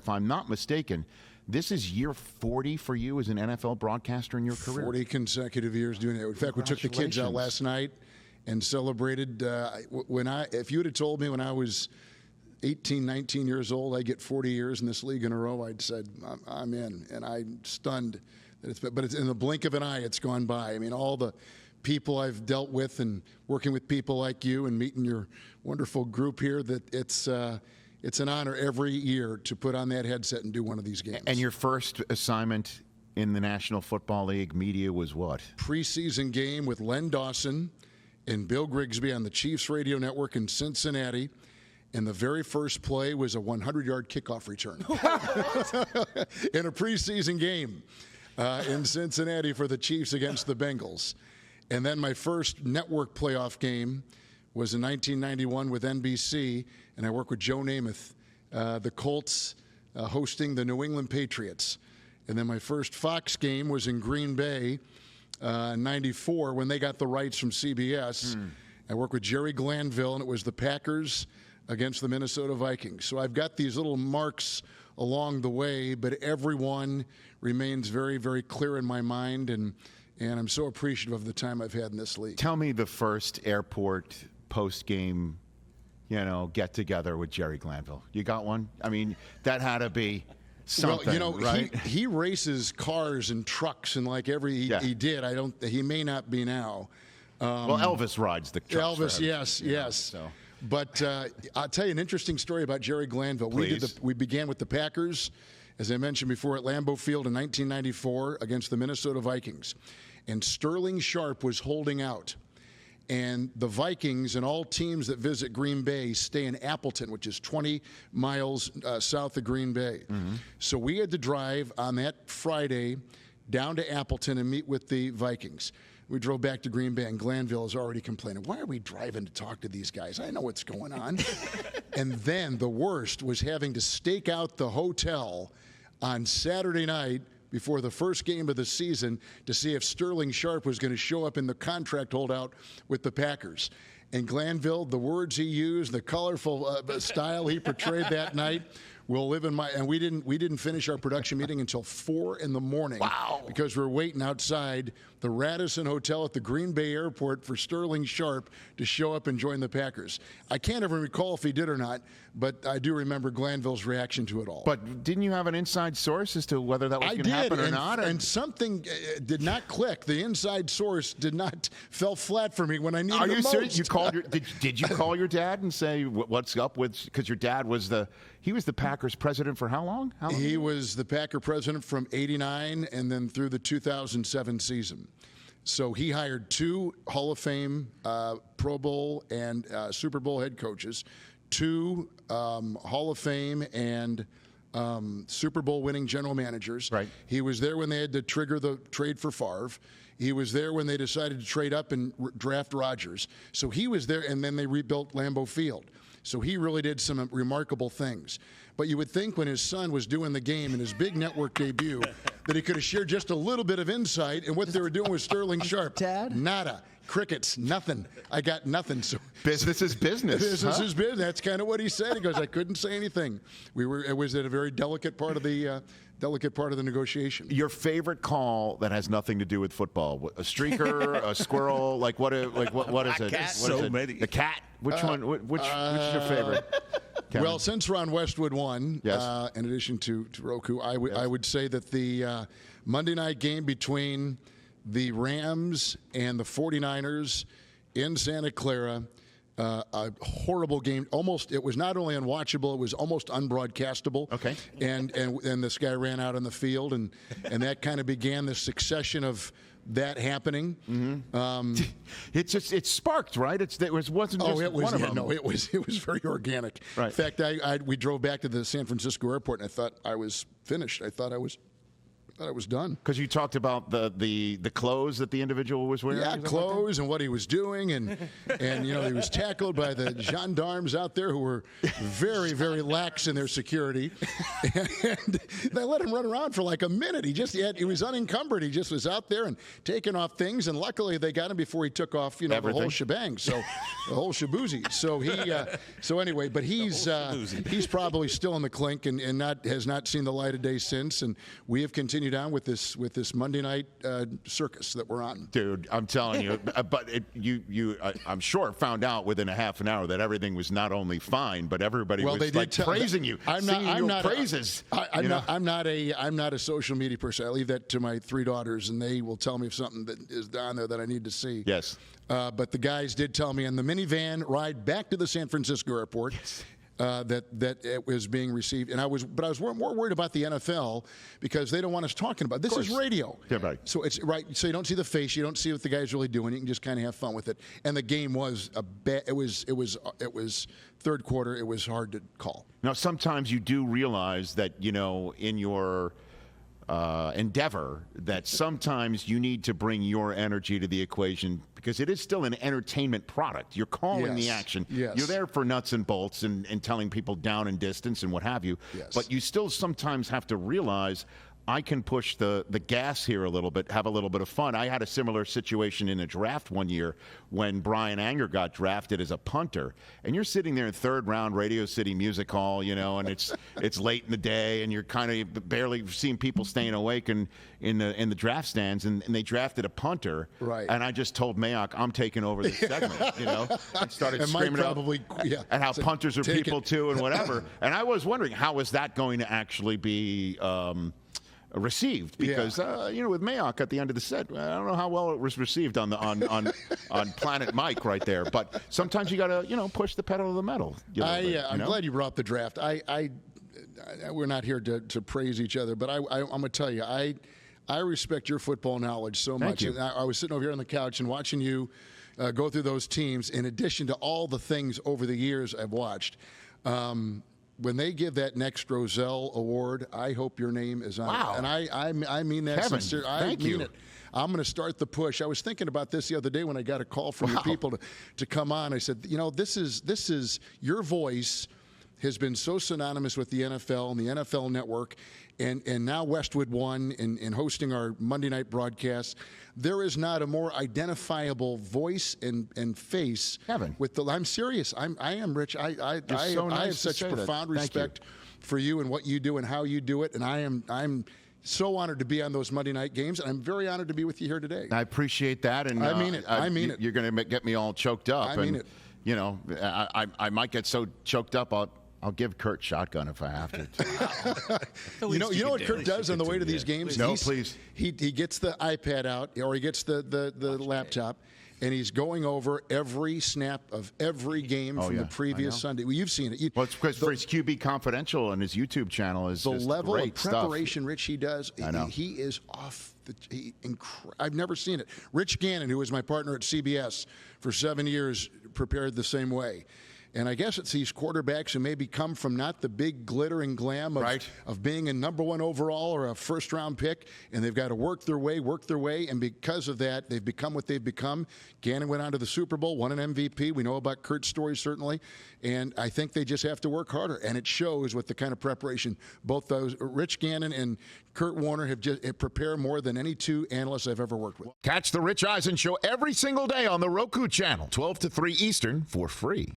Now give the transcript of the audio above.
if I'm not mistaken, this is year 40 for you as an NFL broadcaster in your career. 40 consecutive years doing it. In fact, we took the kids out last night and celebrated. If you would have told me when I was 18, 19 years old, I get 40 years in this league in a row, I'd said, I'm in. And I'm stunned that but it's in the blink of an eye, it's gone by. I mean, all the people I've dealt with and working with people like you and meeting your wonderful group here, that it's an honor every year to put on that headset and do one of these games. And your first assignment in the National Football League media was what? Preseason game with Len Dawson and Bill Grigsby on the Chiefs radio network in Cincinnati. And the very first play was a 100-yard kickoff return in a preseason game in Cincinnati for the Chiefs against the Bengals. And then my first network playoff game was in 1991 with NBC, and I worked with Joe Namath, the Colts hosting the New England Patriots. And then my first Fox game was in Green Bay in 94 when they got the rights from CBS. I worked with Jerry Glanville, and it was the Packers against the Minnesota Vikings. So I've got these little marks along the way, but everyone remains very, very clear in my mind, and I'm so appreciative of the time I've had in this league. Tell me the first airport post-game, get-together with Jerry Glanville. You got one? I mean, that had to be something, right? He races cars and trucks, and like he did. He may not be now. Well, Elvis rides the trucks. Elvis, yes. So. But I'll tell you an interesting story about Jerry Glanville. Please. We began with the Packers, as I mentioned before, at Lambeau Field in 1994 against the Minnesota Vikings. And Sterling Sharp was holding out. And the Vikings and all teams that visit Green Bay stay in Appleton, which is 20 miles south of Green Bay. So we had to drive on that Friday down to Appleton and meet with the Vikings. We drove back to Green Bay, and Glanville is already complaining, why are we driving to talk to these guys? I know what's going on. And then the worst was having to stake out the hotel on Saturday night before the first game of the season to see if Sterling Sharp was going to show up in the contract holdout with the Packers. And Glanville, the words he used, the colorful style he portrayed that night will live in my. And we didn't finish our production meeting until 4 in the morning. Wow! Because we're waiting outside the Radisson Hotel at the Green Bay Airport for Sterling Sharp to show up and join the Packers. I can't even recall if he did or not, but I do remember Glanville's reaction to it all. But didn't you have an inside source as to whether that was going to happen or not? And something did not click. The inside source fell flat for me when I needed it most. Are you serious? You called did you call your dad and say what's up with? Because your dad was the Packers president for how long? He was the Packer president from '89 and then through the 2007 season. So he hired 2 Hall of Fame, Pro Bowl, and Super Bowl head coaches, 2 Hall of Fame and Super Bowl winning general managers. Right. He was there when they had to trigger the trade for Favre. He was there when they decided to trade up and draft Rodgers. So he was there, and then they rebuilt Lambeau Field. So he really did some remarkable things. But you would think when his son was doing the game in his big network debut that he could have shared just a little bit of insight in what they were doing with Sterling Sharp. Dad? Nada. Crickets. Nothing. I got nothing. So business is business. Business is business. That's kind of what he said. He goes, I couldn't say anything. It was at a very delicate part of the negotiation. Your favorite call that has nothing to do with football? A streaker, a squirrel? What is it? Cat. So many. The cat. Which one? Which is your favorite? Kevin? Well, since Ron Westwood won, yes. In addition to Roku, I would say that the Monday night game between the Rams and the 49ers in Santa Clara, a horrible game. It was not only unwatchable, it was almost unbroadcastable. Okay. And this guy ran out on the field, and that kind of began the succession of that happening. Mm-hmm. It sparked, right? It wasn't just one of them. No, it was very organic. Right. In fact, we drove back to the San Francisco airport, and I thought I was finished. I thought I was thought it was done. Because you talked about the clothes that the individual was wearing? Yeah, clothes and what he was doing. And he was tackled by the gendarmes out there who were very, very lax in their security. And they let him run around for like a minute. He was unencumbered. He just was out there and taking off things. And luckily they got him before he took off, the whole shebang. So the whole shaboozy. So anyway, but he's probably still in the clink and has not seen the light of day since. And we have continued on with this Monday night circus that we're on. Dude, I'm telling you, but I'm sure found out within a half an hour that everything was not only fine, but everybody was praising you. I'm not praises. I'm not a social media person. I leave that to my 3 daughters, and they will tell me if something that is down there that I need to see. Yes. But the guys did tell me on the minivan ride back to the San Francisco airport. Yes. That it was being received, and I was more worried about the NFL because they don't want us talking about this. Is radio, yeah, right? So it's right. So you don't see the face, you don't see what the guy's really doing. You can just kind of have fun with it. And the game was it was third quarter. It was hard to call. Now sometimes you do realize that in your endeavor that sometimes you need to bring your energy to the equation because it is still an entertainment product. You're calling the action. Yes. You're there for nuts and bolts and telling people down and distance and what have you. Yes. But you still sometimes have to realize I can push the gas here a little bit, have a little bit of fun. I had a similar situation in a draft one year when Brian Anger got drafted as a punter, and you're sitting there in third round Radio City Music Hall, and it's late in the day, and you're kind of barely seeing people staying awake in the draft stands, and they drafted a punter, right? And I just told Mayock, I'm taking over this segment, and started and screaming and how punters are people too, and whatever. And I was wondering how is that going to actually be received because with Mayock at the end of the set, I don't know how well it was received on Planet Mike right there. But sometimes you got to push the pedal to the metal. I'm glad you brought up the draft. We're not here to praise each other, but I'm going to tell you I respect your football knowledge so much. Thank you. I was sitting over here on the couch and watching you go through those teams. In addition to all the things over the years I've watched. When they give that next Roselle Award, I hope your name is on it. And I mean that sincerely. I mean it. I'm going to start the push. I was thinking about this the other day when I got a call from your people to come on. I said, this is your voice has been so synonymous with the NFL and the NFL Network, and now Westwood One in hosting our Monday night broadcasts. There is not a more identifiable voice and face. Kevin. I'm serious. I am, Rich. I have such profound respect for you and what you do and how you do it, and I'm so honored to be on those Monday night games, and I'm very honored to be with you here today. I appreciate that, and I mean it. I mean it. You're going to get me all choked up. I mean it. I might get so choked up I'll give Kurt shotgun if I have to. You know what Kurt does on the way to these games? No, please. He gets the iPad out, or he gets the laptop, and he's going over every snap of every game from the previous Sunday. Well, you've seen it. Well, it's because for his QB Confidential and his YouTube channel is the just level great of preparation Rich he does. I know. He is off. I've never seen it. Rich Gannon, who was my partner at CBS for 7 years, prepared the same way. And I guess it's these quarterbacks who maybe come from not the big glitter and glam of being a number 1 overall or a first-round pick, and they've got to work their way, and because of that, they've become what they've become. Gannon went on to the Super Bowl, won an MVP. We know about Kurt's story, certainly, and I think they just have to work harder, and it shows with the kind of preparation both those Rich Gannon and Kurt Warner have prepared more than any 2 analysts I've ever worked with. Catch the Rich Eisen Show every single day on the Roku channel, 12 to 3 Eastern, for free.